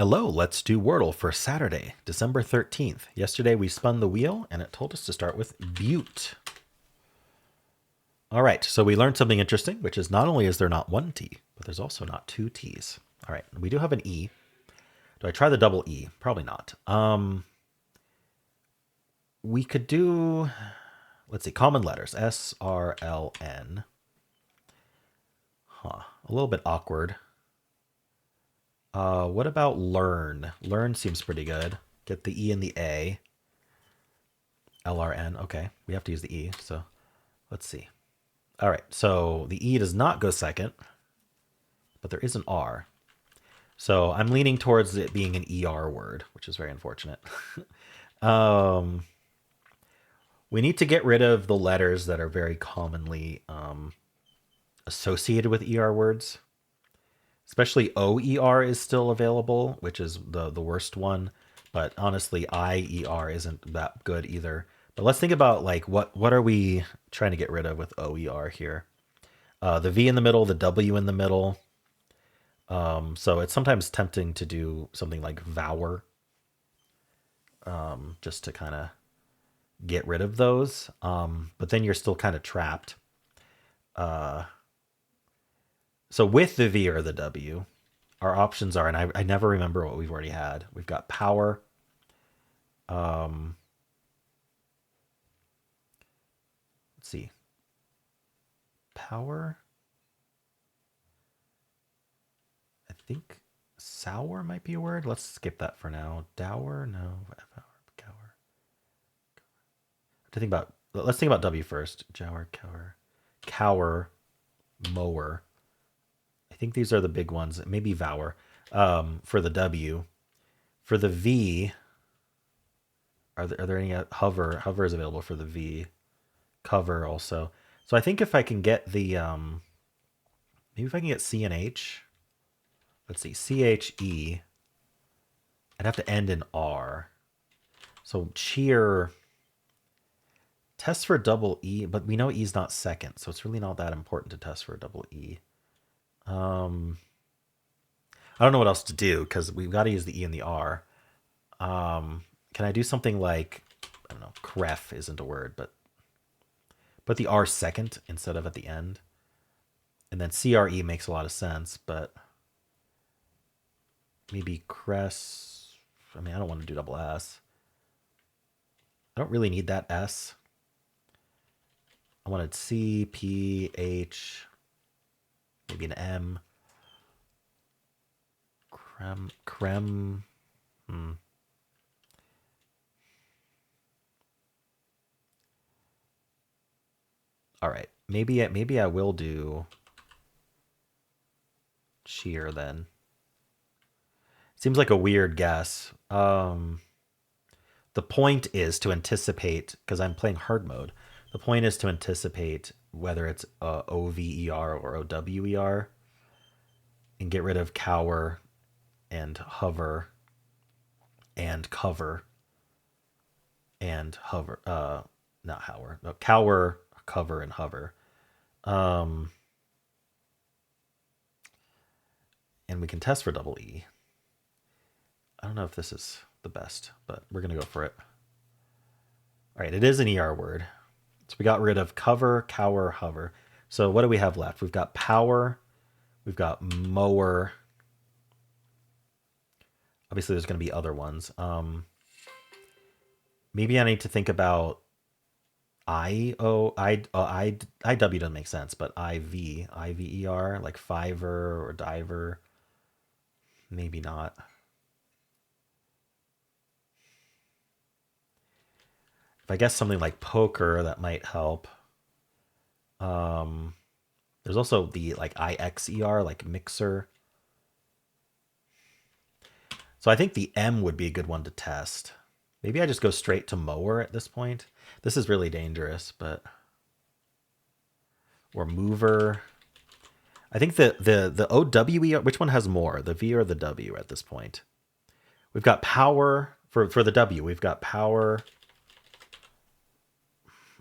Hello, let's do Wordle for Saturday, December 13th. Yesterday we spun the wheel and it told us to start with Butte. All right, so we learned something interesting, which is not only is there not one T, but there's also not two T's. All right, we do have an E. Do I try the double E? Probably not. We could do, let's see, common letters, S, R, L, N. A little bit awkward. What about learn? Learn seems pretty good. Get the E and the A. LRN, okay. We have to use the E, so let's see. All right, so the E does not go second, but there is an R. So I'm leaning towards it being an ER word, which is very unfortunate. We need to get rid of the letters that are very commonly associated with ER words. Especially OER is still available, which is the worst one. But honestly, IER isn't that good either. But let's think about like what are we trying to get rid of with OER here? The V in the middle, the W in the middle. So it's sometimes tempting to do something like vower, just to kind of get rid of those. But then you're still kind of trapped. So with the V or the W, our options are, and I never remember what we've already had. We've got power. Let's see. Power. I think sour might be a word. Let's skip that for now. Dower, no. Cower. Let's think about W first. Jower, cower, mower. I think these are the big ones. Maybe vower for the W. For the V, are there any hover? Hover is available for the V. Cover also. So I think if I can get the maybe if I can get C and H. Let's see, CHE. I'd have to end in R. So cheer. Test for double E, but we know E's not second, so it's really not that important to test for a double E. I don't know what else to do because we've got to use the E and the R. Can I do something like, I don't know, cref isn't a word, but put the R second instead of at the end. And then CRE makes a lot of sense, but maybe cress. I mean, I don't want to do double S. I don't really need that S. I wanted C, P, H, maybe an M. Creme. All right. Maybe I will do cheer then. Seems like a weird guess. The point is to anticipate, because I'm playing hard mode. The point is to anticipate whether it's OVER or OWER and get rid of cower and hover and cover and hover. Not hover. No, cower, cover, and hover. And we can test for double E. I don't know if this is the best, but we're going to go for it. All right, it is an ER word. So we got rid of cover, cower, hover. So what do we have left? We've got power. We've got mower. Obviously, there's going to be other ones. Maybe I need to think about IW doesn't make sense, but IVER, like fiver or diver. Maybe not. If I guess something like poker, that might help. There's also the like IXER, like mixer. So I think the M would be a good one to test. Maybe I just go straight to mower at this point. This is really dangerous, but or mover. I think the OWER, which one has more, the V or the W at this point? We've got power for the W. We've got power.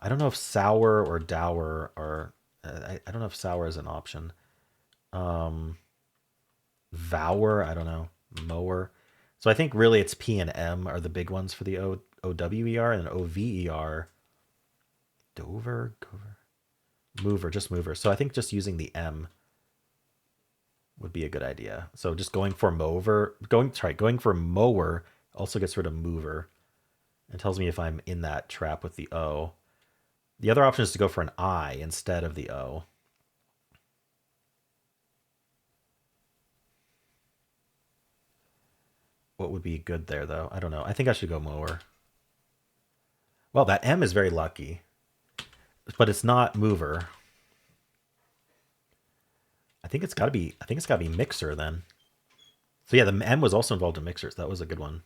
I don't know if sour or dour are. I don't know if sour is an option. Vower, I don't know. Mower. So I think really it's P and M are the big ones for the OWER, and then OVER, Dover, mover, just mover. So I think just using the M would be a good idea. So just going for going for mower also gets rid of mover and tells me if I'm in that trap with the O. The other option is to go for an I instead of the O. What would be good there, though? I don't know. I think I should go mower. Well, that M is very lucky, but it's not mover. I think it's got to be. I think it's got to be mixer then. So yeah, the M was also involved in mixers. That was a good one.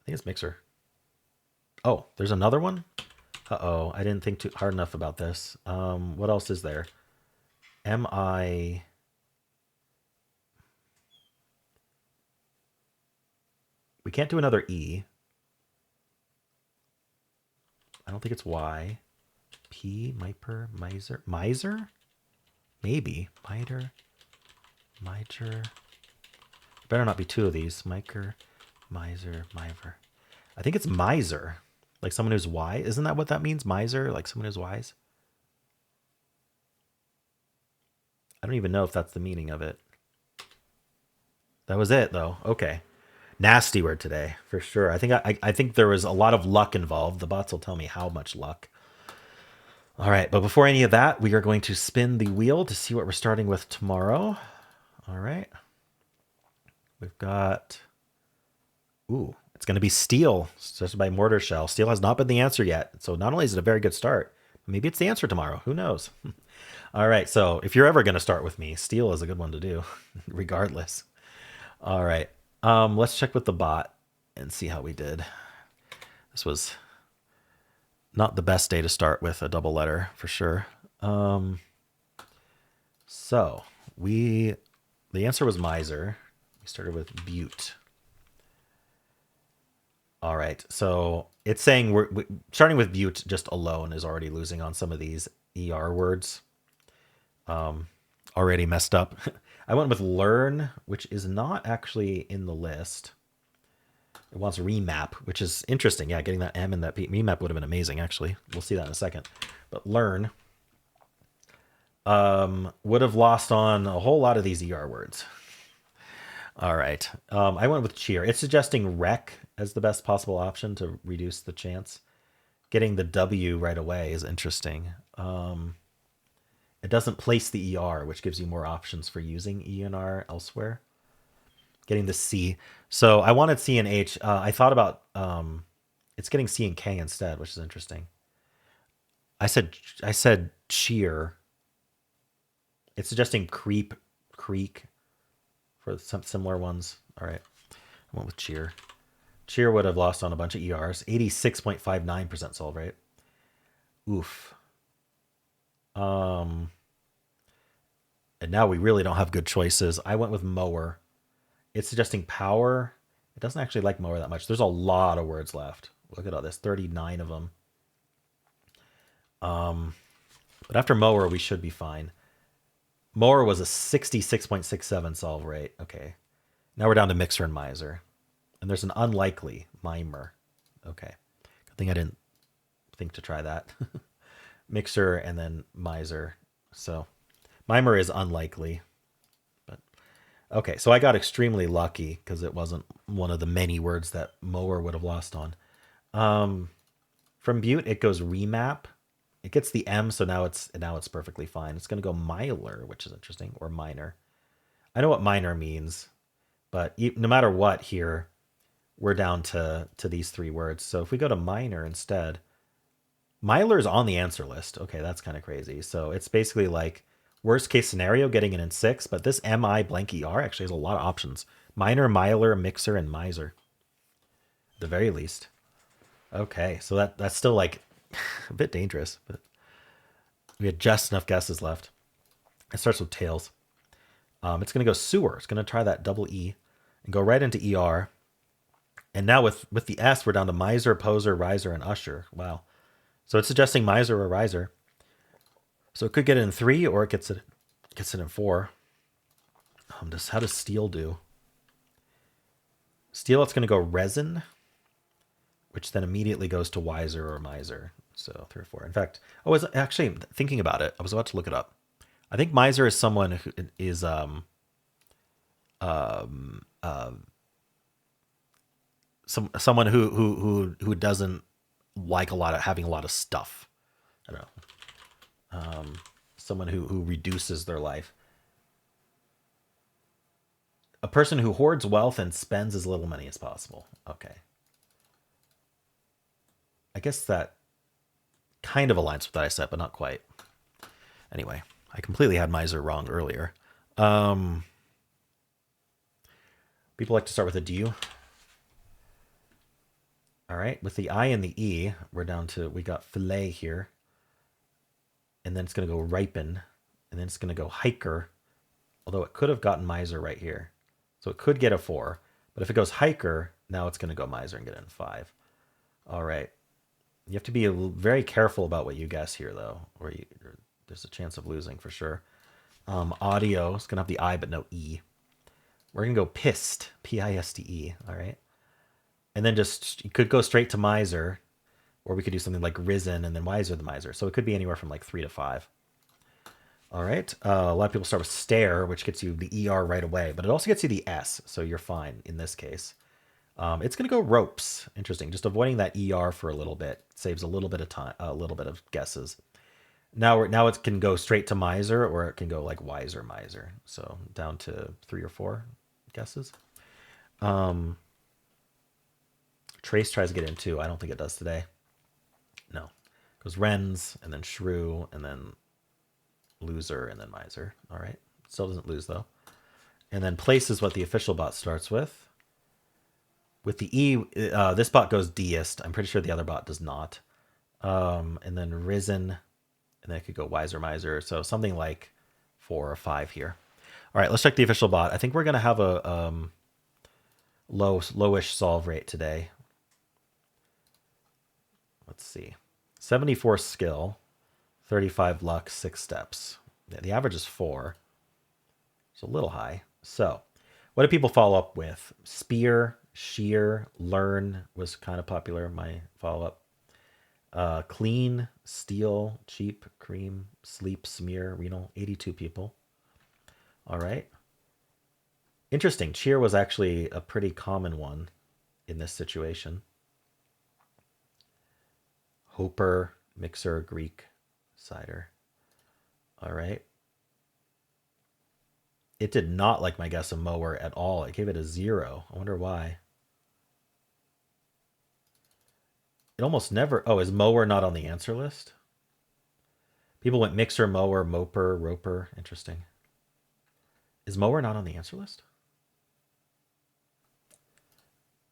I think it's mixer. Oh, there's another one. Uh-oh, I didn't think too hard enough about this. What else is there? M-I... We can't do another E. I don't think it's Y. P, miper, miser. Miser? Maybe. Miter. Miser. Better not be two of these. Miker, miser, miver. I think it's miser. Like someone who's wise. Isn't that what that means? Miser? Like someone who's wise? I don't even know if that's the meaning of it. That was it, though. Okay. Nasty word today, for sure. I think there was a lot of luck involved. The bots will tell me how much luck. All right, but before any of that, we are going to spin the wheel to see what we're starting with tomorrow. All right. We've got... Ooh, it's going to be steel, suggested by Mortar Shell. Steel has not been the answer yet. So not only is it a very good start, maybe it's the answer tomorrow. Who knows? All right, so if you're ever going to start with me, steel is a good one to do, regardless. All right, let's check with the bot and see how we did. This was not the best day to start with a double letter, for sure. So the answer was miser. We started with butte. All right, so it's saying we're starting with butte just alone is already losing on some of these ER words. Already messed up. I went with learn, which is not actually in the list. It wants remap, which is interesting. Yeah, getting that M and that P. Remap would have been amazing, actually. We'll see that in a second. But learn would have lost on a whole lot of these ER words. All right. I went with cheer. It's suggesting wreck as the best possible option to reduce the chance. Getting the W right away is interesting. It doesn't place the ER, which gives you more options for using E and R elsewhere. Getting the C. So I wanted C and H. I thought about it's getting C and K instead, which is interesting. I said cheer. It's suggesting creep, creek for some similar ones. All right. I went with cheer. Cheer would have lost on a bunch of ERs. 86.59% solve rate. Oof. And now we really don't have good choices. I went with mower. It's suggesting power. It doesn't actually like mower that much. There's a lot of words left. Look at all this, 39 of them. But after mower, we should be fine. Mower was a 66.67 solve rate. Okay. Now we're down to mixer and miser. And there's an unlikely mimer. Okay. Good thing I didn't think to try that. Mixer and then miser. So mimer is unlikely. But okay, so I got extremely lucky because it wasn't one of the many words that mower would have lost on. From butte, it goes remap. It gets the M, so now it's perfectly fine. It's going to go miler, which is interesting, or minor. I know what minor means, but no matter what here, we're down to these three words. So if we go to minor instead, miler is on the answer list. Okay, that's kind of crazy. So it's basically like worst case scenario, getting it in 6, but this MI blank ER actually has a lot of options. Minor, miler, mixer, and miser. At the very least. Okay, so that's still like a bit dangerous, but we had just enough guesses left. It starts with tails. It's going to go sewer. It's going to try that double E and go right into ER. And now with the S, we're down to miser, poser, riser, and usher. Wow. So it's suggesting miser or riser. So it could get it in 3 or it gets it in 4. How does steel do? Steel, it's going to go resin, which then immediately goes to wiser or miser. So 3 or 4. In fact, oh, is actually thinking about it. I was about to look it up. I think miser is someone who is someone who doesn't like having a lot of stuff. I don't know. Someone who reduces their life. A person who hoards wealth and spends as little money as possible. Okay. I guess that kind of aligns with what I said, but not quite. Anyway, I completely had miser wrong earlier. People like to start with a do. All right, with the I and the E, we're down to, we got fillet here. And then it's going to go ripen. And then it's going to go hiker. Although it could have gotten miser right here. So it could get a 4. But if it goes hiker, now it's going to go miser and get in 5. All right. You have to be very careful about what you guess here, though. Or there's a chance of losing for sure. Audio is going to have the I but no E. We're going to go pissed. P-I-S-T-E. All right. And then just, you could go straight to miser. Or we could do something like risen and then wiser the miser. So it could be anywhere from like 3 to 5. All right. A lot of people start with stare, which gets you the ER right away. But it also gets you the S. So you're fine in this case. It's going to go ropes. Interesting. Just avoiding that ER for a little bit. Saves a little bit of time, a little bit of guesses. Now it can go straight to miser, or it can go like wiser miser. So down to 3 or 4 guesses. Trace tries to get in 2. I don't think it does today. No. It goes Rens, and then Shrew, and then loser, and then miser. All right. Still doesn't lose, though. And then place is what the official bot starts with. With the E, this bot goes deist. I'm pretty sure the other bot does not. And then risen, and then it could go wiser miser. So something like 4 or 5 here. All right, let's check the official bot. I think we're going to have a lowish solve rate today. Let's see. 74 skill, 35 luck, 6 steps. Yeah, the average is 4. It's a little high. So what do people follow up with? Spear, shear, learn was kind of popular, my follow-up. Clean, steal, cheap, cream, sleep, smear, renal, 82 people. All right. Interesting. Cheer was actually a pretty common one in this situation. Hoper, mixer, Greek, cider. All right. It did not like my guess of mower at all. It gave it a 0. I wonder why. It almost never... Oh, is mower not on the answer list? People went mixer, mower, moper, roper. Interesting. Is mower not on the answer list?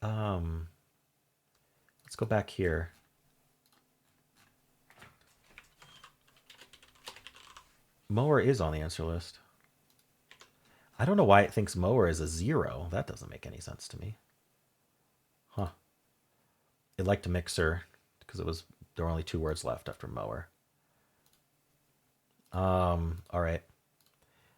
Let's go back here. Mower is on the answer list. I don't know why it thinks mower is a 0. That doesn't make any sense to me. Huh. It liked a mixer because there were only 2 words left after mower. All right.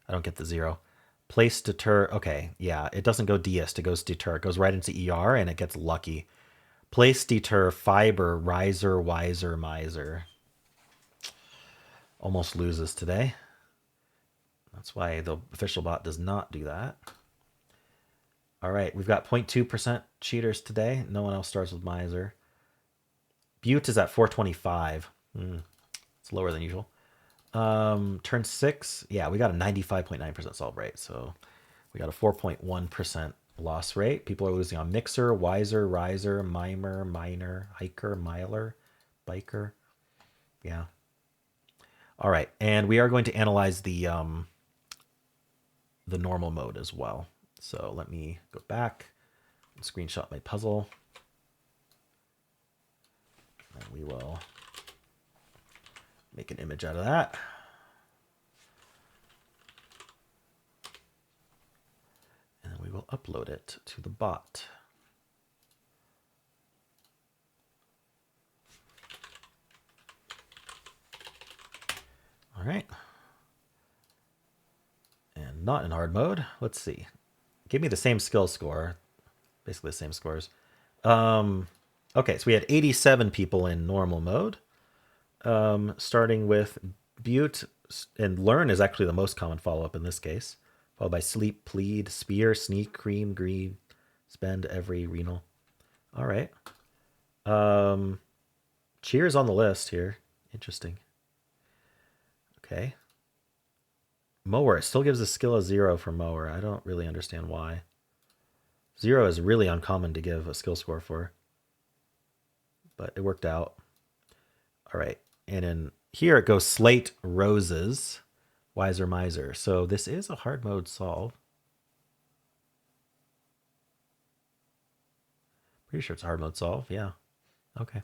I don't get the 0. Place deter. Okay, yeah, it doesn't go deist. It goes deter. It goes right into ER and it gets lucky. Place deter, fiber, riser, wiser, miser. Almost loses today. That's why the official bot does not do that. All right, we've got 0.2% cheaters today. No one else starts with miser. Butte is at 425. It's lower than usual. Turn 6. Yeah, we got a 95.9% solve rate. So we got a 4.1% loss rate. People are losing on mixer, wiser, riser, mimer, miner, hiker, miler, biker. Yeah. All right, and we are going to analyze the normal mode as well. So let me go back and screenshot my puzzle. And we will make an image out of that. And we will upload it to the bot. All right. And not in hard mode. Let's see. Give me the same skill score. Basically the same scores. Okay, so we had 87 people in normal mode. Starting with Butte, and learn is actually the most common follow-up in this case, followed by sleep, plead, spear, sneak, cream, greed, spend, every, renal. All right. Cheers on the list here. Interesting. Okay. Mower. It still gives a skill of 0 for mower. I don't really understand why. 0 is really uncommon to give a skill score for, but it worked out. All right. And in here it goes slate, roses, wiser, miser. So this is a hard mode solve. Pretty sure it's a hard mode solve. Yeah. Okay.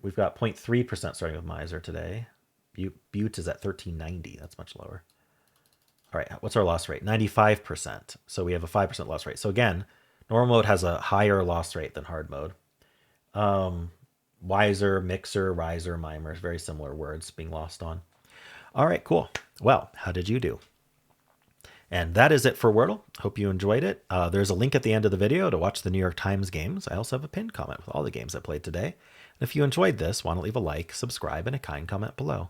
We've got 0.3% starting with miser today. Butte is at 1390. That's much lower. All right, what's our loss rate? 95%. So we have a 5% loss rate. So again, normal mode has a higher loss rate than hard mode. Wiser, mixer, riser, mimer, very similar words being lost on. All right, cool. Well, how did you do? And that is it for Wordle. Hope you enjoyed it. There's a link at the end of the video to watch the New York Times games. I also have a pinned comment with all the games I played today. And if you enjoyed this, why don't leave a like, subscribe, and a kind comment below.